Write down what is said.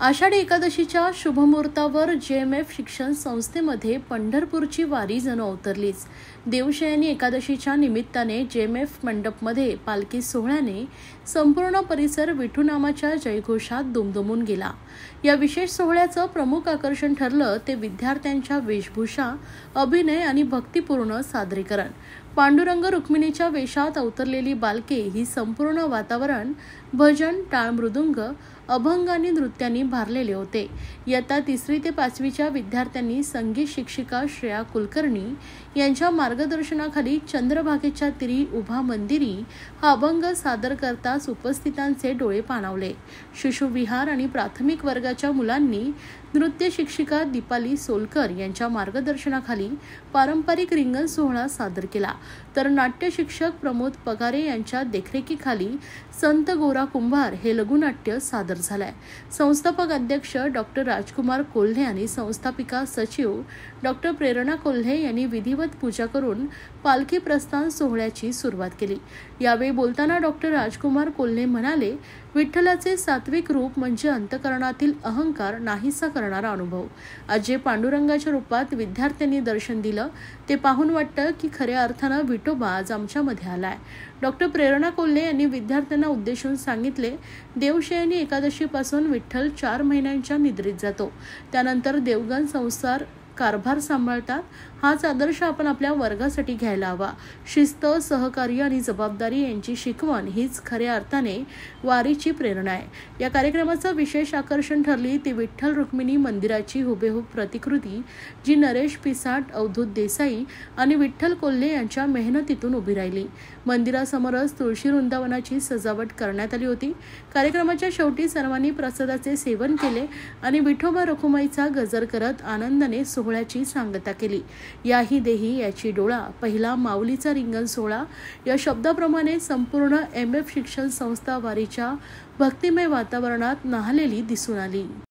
आषाढी एकादशीच्या शुभमुहूर्तावर JMF शिक्षण संस्थेमध्ये पंढरपूरची वारी जणू अवतरलीच। देवशयनी एकादशीच्या निमित्ताने JMF मंडपमध्ये पालखी सोहळ्याने संपूर्ण परिसर विठू नामाच्या जयघोषात दुमदुमून गेला। या विशेष सोहळ्याचं प्रमुख आकर्षण ठरलं ते विद्यार्थ्यांच्या वेशभूषा, अभिनय आणि भक्तिपूर्ण सादरीकरण। पांडुरंग रुक्मिणीच्या वेशात अवतरलेली बालके ही संपूर्ण वातावरण भजन, टाळ मृदुंग, अभंग आणि नृत्यांनी भारलेले होते। इयत्ता 3री ते 5वीच्या विद्यार्थ्यांनी संगीत शिक्षिका श्रेया कुलकर्णी यांच्या मार्गदर्शनाखाली चंद्रभागेच्या तीरी उभा मंदिरी हा अभंग सादर करताच उपस्थितांचे डोळे पाणावले। शिशुविहार आणि प्राथमिक वर्गाच्या मुलांनी नृत्य शिक्षिका दीपाली सोलकर यांच्या मार्गदर्शनाखाली पारंपरिक रिंगण सोहळा सादर केला, तर नाट्य शिक्षक प्रमोद पगारे यांच्या देखरेखीखाली संत गोरा कुंभार हे लघुनाट्य सादर झालंय। संस्थापक अध्यक्ष डॉक्टर राजकुमार कोल्हे आणि संस्थापिका सचिव डॉक्टर प्रेरणा कोल्हे यांनी विधिवत पूजा करून पालखी प्रस्थान सोहळ्याची सुरुवात केली। यावेळी बोलताना डॉक्टर राजकुमार कोल्हे म्हणाले, विठ्ठलाचे सात्विक रूप म्हणजे अंतःकरणातील अहंकार नाहीसा करणारा अनुभव। आज जे पांडुरंगाच्या रूपात विद्यार्थ्यांनी दर्शन दिलं ते पाहून वाटतं की खऱ्या अर्थानं विठोबा आज आमच्यामध्ये आलाय। डॉक्टर प्रेरणा कोल्हे यांनी विद्यार्थ्यांना उद्देशून सांगितले, देवशयनी एकादशीपासून विठ्ठल 4 महिन्यांच्या निद्रेत जातो, त्यानंतर देवगण संसार कारभार सांभाळतात। हाच आदर्श आपण आपल्या वर्गासाठी घ्यायला हवा। शिस्त, सहकार्य आणि जबाबदारी यांची शिकवण हीच खऱ्या अर्थाने वारीची प्रेरणा आहे। या कार्यक्रमाचं विशेष आकर्षण ठरली ती विठ्ठल रुक्मिणी मंदिराची हुबेहूब प्रतिकृती, जी नरेश पिसाट, अवधूत देसाई आणि विठ्ठल कोल्हे यांच्या मेहनतीतून उभी राहिली। मंदिरासमोरच तुळशी वृंदावनाची सजावट करण्यात आली होती। कार्यक्रमाच्या शेवटी सर्वांनी प्रसादाचे सेवन केले आणि विठोबा रखुमाईचा गजर करत आनंदाने सोहळ्याची सांगता केली। याही देही याची डोळा, पहिला माऊलीचा रिंगण सोहळा या शब्दाप्रमाणे संपूर्ण MF शिक्षण संस्था वारीच्या भक्तिमय वातावरणात न्हालेली दिसून आली।